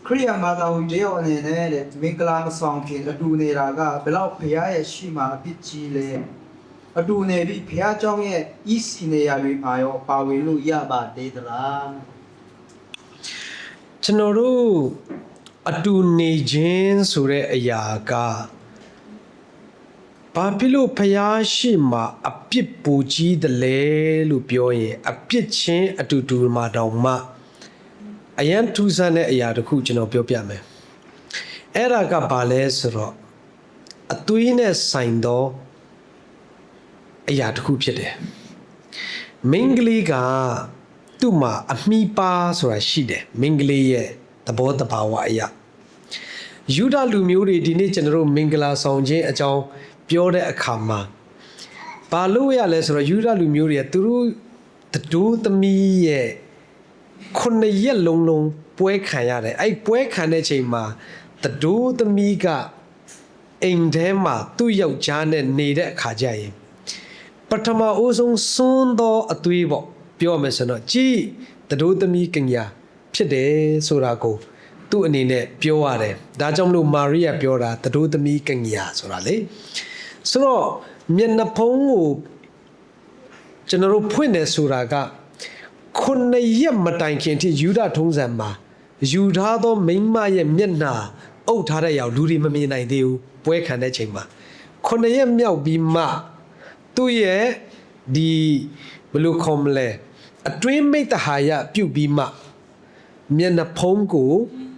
ခရိယာမာသာဝင်တယောက်အနေနဲ့တဲ့မင်္ဂလာမဆောင်ခင်အတူနေတာကဘယ်လောက်ဘုရားရဲ့ရှိမှအဖြစ်ကြီးလဲအတူနေပြီးဘုရားကျောင်းရဲ့ဤစီနေရာတွေမှာရောပါဝင်လို့ရပါသေးသလားကျွန်တော်တို့အတူနေခြင်းဆိုတဲ့အရာကဘာဖြစ်လို့ဘုရားရှိမှအပြစ်ပူကြီးတယ်လဲလို့ပြောရင်အပြစ်ချင်းအတူတူမှာတောင်မှအယံထူးဆန်းတဲ့အရာတစ်ခုကျွန်တော်ပြောပြမယ်အဲ့ဒါကဘာလဲဆိုတော့အသွေးနဲ့ဆိုင်သောအရာတစ်ခုဖြစ်တယ်မင်္ဂလိကသူ့မှာအမိပါဆိုတာရှိတယ်မင်္ဂလိရဲ့သဘောတဘာဝအရာယူဒလူမျိုးတွေဒီနေ့ကျွန်တော်တို့မင်္ဂလာဆောင်ခြင်းအကြောင်းပြောတဲ့အခါမှာဘာလို့ရလဲဆိုတော့ယူဒလူမျိုးတွေကသူတို့ဒိုးသမီးရဲ့9 ရက်လုံးပွဲခံရတယ်အဲ့ပွဲခံတဲ့ချိန်မှာဒိုးသမီးကအိမ်ထဲမှာသူ့ယောက်ျားနဲ့နေတဲ့အခါကျရင်ပထမအဆုံးစွန်းသောအသွေးပေါ့ပြောမယ်ဆိုတော့ကြည်ဒိုးသမီးကညာဖြစ်တယ်ဆိုတာကိုသူ့အနေနဲ့ပြောရတယ်ဒါကြောင့်မလို့မာရိယာပြောတာဒိုးသမီးကညာဆိုတာလေဆိုတော့မျက်နှာဖုံးကိုကျွန်တော်တို့ဖွင့်တယ်ဆိုတာက9 ရက်မတိုင်ခင်ထိယူဒထုံးစံမှာယူထားသောမိန်းမရဲ့မျက်နှာအုပ်ထားတဲ့ရောက်လူတွေမမြင်နိုင်သေးဘူးပွဲခံတဲ့ချိန်မှာ9 ရက်မြောက်ပြီးမှသူ့ရဲ့ဒီဘယ်လိုခေါ်မလဲအတွင်းမိတ္တဟာယပြုတ်ပြီးမှမျက်နှာဖုံးကို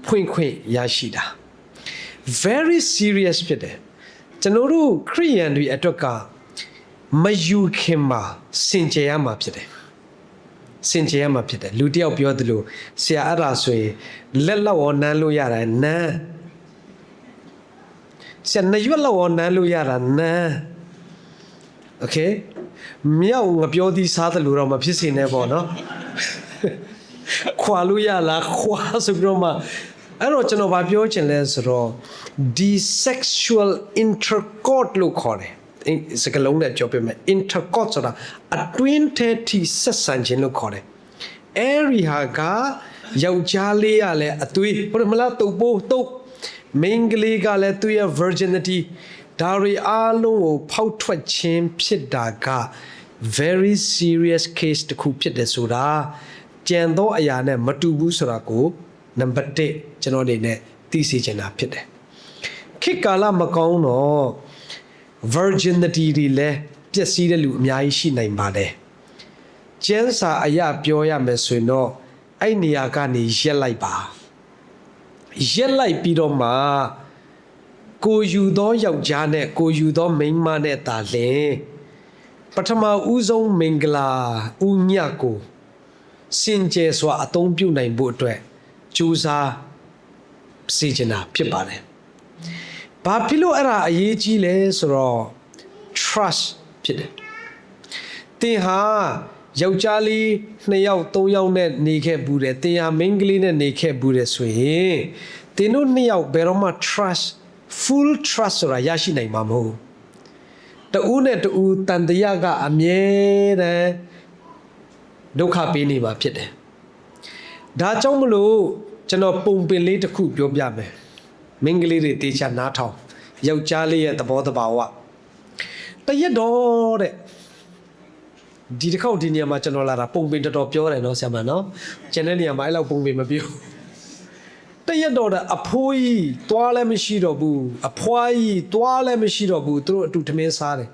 ဖွင့်ခွင့်ရရှိတာ very serious ဖြစ်တယ်ကျွန်တော်တို့ခရိယန်တွေအတွက်ကမယူခင်မှာစင်ကြယ်ရမှာဖြစ်တယ်စင်ကြယ်ရမှာဖြစ်တယ်လူတယောက်ပြောသလိုဆရာအဲ့ဒါဆိုရင်လက်လောက်ရောနမ်းလို့ရတယ်နမ်းဆရာနှစ်ရွက်လောက်ရောနမ်းလို့ရတာနမ်းโอเคမြောက်ငပြောသည်စားသလိုတော့မဖြစ်စေနဲ့ပေါ့နော်ခွာလို့ရလားခွာဆိုပြီးတော့မှအဲ့တော့ကျွန်တော်ဗာပြောချင်လဲဆိုတော့ဒီ sexual intercourse လို့ခေါ်တယ်စကလုံးနဲ့ပြောပြမယ် intercourse ဆိုတာအတွင်းထဲထိဆက်ဆံခြင်းလို့ခေါ်တယ်အဲ့ဒီဟာကယောက်ျားလေးကလည်းအသွေးဘယ်မလားတုပ်ပိုးတုပ်မိန်းကလေးကလည်းသူ့ရဲ့ virginity ဒါတွေအားလုံးကိုဖောက်ထွက်ခြင်းဖြစ်တာက very serious case တစ်ခုဖြစ်တယ်ဆိုတာကြံသောအရာနဲ့မတူဘူးဆိုတာကိုနံပါတ်1ကျွန်တော်အနေနဲ့သိစေချင်တာဖြစ်တယ်ခေတ်ကာလမကောင်းတော့ virginity တွေလည်းပျက်စီးတဲ့လူအများကြီးရှိနိုင်ပါတယ်ကျမ်းစာအရာပြောရမယ်ဆိုရင်တော့အဲ့နေရာကနေရက်လိုက်ပါရက်လိုက်ပြီးတော့မှကိုယူသောယောက်ျားနဲ့ကိုယူသောမိန်းမနဲ့တာလင်ပထမဦးဆုံးမင်္ဂလာဦးညကိုစင်ကြယ်စွာအသုံးပြုနိုင်ဖို့အတွက်ကြိုးစားစီချင်တာဖြစ်ပါတယ်။ဘာဖြစ်လို့အဲ့ဒါအရေးကြီးလဲဆိုတော့ trust ဖြစ်တယ်။သင်ဟာယောက်ျားလေး2 ယောက်3 ယောက်နဲ့နေခဲ့ဘူးတယ်။သင်ဟာမိန်းကလေးနဲ့နေခဲ့ဘူးတယ်ဆိုရင်သင်တို့2 ယောက်ဘယ်တော့မှ trust full trust ဆိုတာရရှိနိုင်မှာမဟုတ်ဘူး။တဦးနဲ့တဦးတန်တရားကအမြဲတမ်းဒုက္ခပေးနေမှာဖြစ်တယ်။ဒါကြောင့်မလို့ကျွန်တော်ပုံပင်လေးတစ်ခုပြောပြမယ်။မင်္ဂလေးတွေတေချာနားထောင်ယောက်ျားလေးရဲ့သဘောတဘာဝတရက်တော့တဲ့ဒီတစ်ခေါက်ဒီနေရာမှာကျွန်တော်လာတာပုံပင်တော်တော်ပြောတယ်နော်ဆရာမနော်ကျန်တဲ့နေရာမှာအဲ့လောက်ပုံပင်မပြောတရက်တော့တဲ့အဖိုးကြီးသွားလည်းမရှိတော့ဘူးအဖွားကြီးသွားလည်းမရှိတော့ဘူးသူတို့အတူထမင်းစားတယ်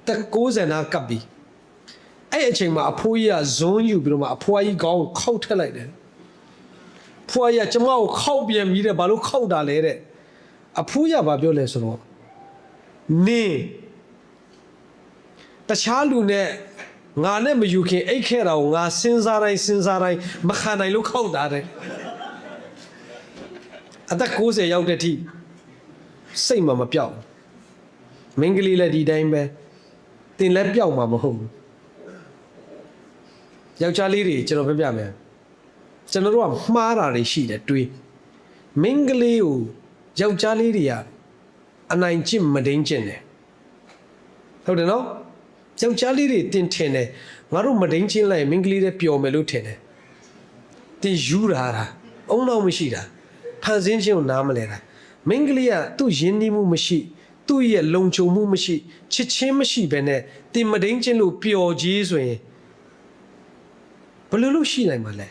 တက်90နာကပ်ပြီးအဲ့အချိန်မှာအဖိုးကြီးကဇွန်းယူပြီးတော့မှအဖွားကြီးကောင်းခောက်ထက်လိုက်တယ်ဖွားကြီးကကျမကိုခောက်ပြန်ပြီးတယ်ဘာလို့ခောက်တာလဲတဲ့အဖိုးကြီးကဘာပြောလဲဆိုတော့နေတခြားလူနဲ့ငါနဲ့မယူခင်အိတ်ခဲ့တာကိုငါစဉ်းစားတိုင်းမခံနိုင်လို့ခောက်တာတဲ့အသက်90ရောက်တဲ့ထိစိတ်မပြောက်မင်္ဂလိလည်းဒီတိုင်းပဲတင်လည်းပြောက်မှာမဟုတ်ဘူးယောက်ျားလေးတွေကျွန်တော်ပြမယ်ကျွန်တော်တို့ကမှားတာတွေရှိတယ်တွေးမင်္ဂလိကိုယောက်ျားလေးတွေကအနိုင်ကျင့်မဒိန်းကျင့်တယ်ဟုတ်တယ်နော်ယောက်ျားလေးတွေတင်ထင်တယ်ငါတို့မဒိန်းချင်းလိုက်မင်္ဂလိတဲ့ပျော်မယ်လို့ထင်တယ်တင်ယူတာ အုံနောက်မရှိတာဖန်ဆင်းခြင်းကိုနားမလဲတာမိန်းကလေးကသူ့ယဉ်နီးမှုမရှိသူ့ရဲ့လုံခြုံမှုမရှိချစ်ချင်းမရှိဘဲနဲ့တင်မဒိန်ချင်းလို့ပျော်ကြီးဆိုရင်ဘယ်လိုလုပ်ရှိနိုင်မှာလဲ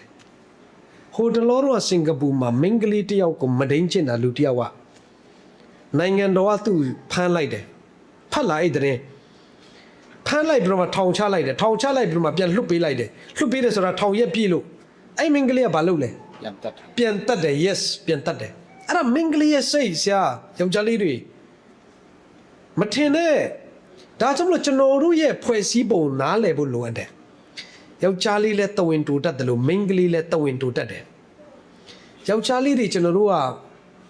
ဟိုတလောတော့စင်ကာပူမှာမိန်းကလေးတယောက်ကိုမဒိန်ချင်းတာလူတယောက်ကနိုင်ငံတော်ကသူ့ဖမ်းလိုက်တယ်ဖတ်လာအဲ့တဲ့ဖမ်းလိုက်ပြီးတော့မှထောင်ချလိုက်တယ်ထောင်ချလိုက်ပြီးတော့မှပြန်လွတ်ပေးလိုက်တယ်လွတ်ပေးတယ်ဆိုတာထောင်ရက်ပြည့်လို့အဲ့မိန်းကလေးကဘာလုပ်လဲပြန်တတ်တယ် yes ပြန်တတ်တယ်အဲ့ဒါမိန်းကလေးရဲ့စိတ်ဆရာယောက်ျားလေးတွေမထင်နဲ့ဒါကြောင့်မလို့ကျွန်တော်တို့ရဲ့ဖွဲ့စည်းပုံနားလည်ဖို့လိုအပ်တယ်ယောက်ျားလေးလည်းတဝင်တူတတ်တယ်လို့မိန်းကလေးလည်းတဝင်တူတတ်တယ်ယောက်ျားလေးတွေကျွန်တော်တို့က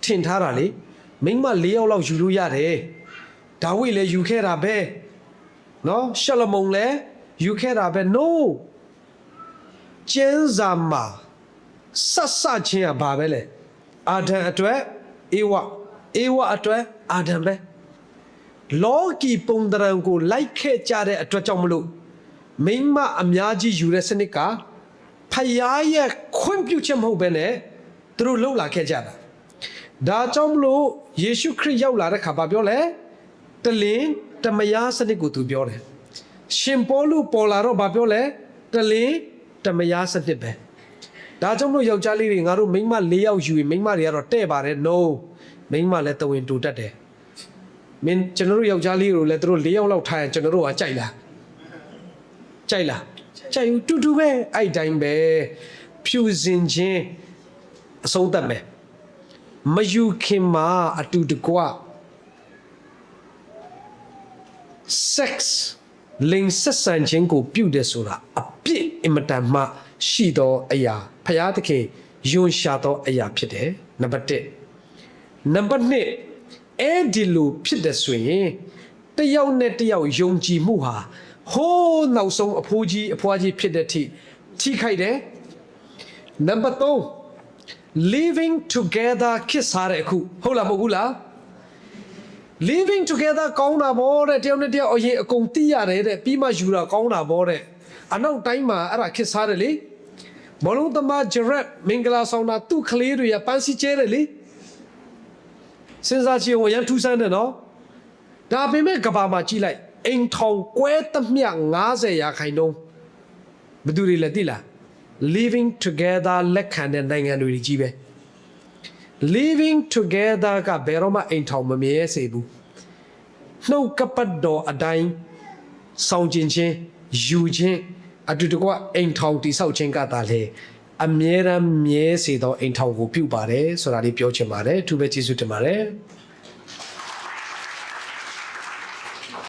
ထင်ထားတာလေမိန်းမ၄ယောက်လောက်ယူလို့ရတယ်ဒါဝိလည်းယူခဲ့တာပဲနော်ရှလမုန်လည်းယူခဲ့တာပဲ no ကျမ်းစာမှာဆချင်းကဘာပဲလဲအာဒံအတွက်အေဝအတွက်အာဒံပဲလောကီပုံတရံကိုလိုက်ခဲ့ကြတဲ့အတွက်ကြောင့်မလို့မိန်းမအများကြီးယူတဲ့စနစ်ကဖယားရဲ့ခွင့်ပြုချက်မဟုတ်ဘဲနဲ့သူတို့လှုပ်လာခဲ့ကြတာဒါကြောင့်မလို့ယေရှုခရစ်ရောက်လာတဲ့ခါဘာပြောလဲတလင်းတမယားစနစ်ကိုသူပြောတယ်ရှင်ပေါလုပေါ်လာတော့ဘာပြောလဲတလင်းတမယားစနစ်ပဲဒါကြောင့်မလို့ယောက်ျားလေးတွေငါတို့မိန်းမ၄ယောက်ယူရင်မိန်းမတွေကတော့တဲ့ပါတယ် no မိန်းမလည်းတဝင်တူတတ်တယ်မင်းကျွန်တော်တို့ယောက်ျားလေးတွေကိုလည်းသူတို့၄ယောက်လောက်ထားရင်ကျွန်တော်တို့ကကြိုက်လားကြိုက်ယူတူတူပဲအဲ့တိုင်းပဲဖြူစင်ခြင်းအဆုံးသတ်မယ်မယူခင်မှာအတူတကွsex လိင်ဆက်ဆံခြင်းကိုပြုတယ်ဆိုတာအပြစ်အင်မတန်မှရှိသောအရာဖယားသခင်ယွန်ရှာသောအရာဖြစ်တယ်နံပါတ်1နံပါတ်2အဲ့ဒီလိုဖြစ်တယ်ဆိုရင်တယောက်နဲ့တယောက်ယုံကြည်မှုဟာဟိုးနောက်ဆုံးအဖိုးကြီးအဖွားကြီးဖြစ်တဲ့ထိခိုက်တယ်နံပါတ်3 living together คิดစားတဲ့အခုဟုတ်လားမဟုတ်ဘူးလား living together ကောင်းတာပေါ့တဲ့တယောက်နဲ့တယောက်အရင်အကုန်သိရတယ်တဲ့ပြီးမှယူတာကောင်းတာပေါ့တဲ့အနောက်တိုင်းမှာအဲ့ဒါคิดစားတယ်လေဘလုံးသမားဂျရက်မင်္ဂလာဆောင်တာသူ့ကလေးတွေကပန်းစီကျဲတယ်လေစဉ်းစားကြည့်ဝင်ရန်ထူးဆန်းတယ်နော်ဒါပေမဲ့ကဘာမှာကြည့်လိုက်အိမ်ထောင်ကွဲသမျှ90%ဘယ်သူတွေလဲသိလား living together လက်ခံတဲ့နိုင်ငံတွေကြီးပဲ living together ကဘယ်တော့မှအိမ်ထောင်မမြဲစေဘူးနှုတ်ကပတ်တော်အတိုင်းဆောင်ကျင်ခြင်းယူခြင်းအတူတကွအိမ်ထောင်တိဆောက်ခြင်းကသာလေအမြဲတမ်းမြဲစေသောအိမ်ထောင်ကိုပြုပါတယ်ဆိုတာလေးပြောချင်ပါတယ်အထူးပဲကျေးဇူးတင်ပါတယ်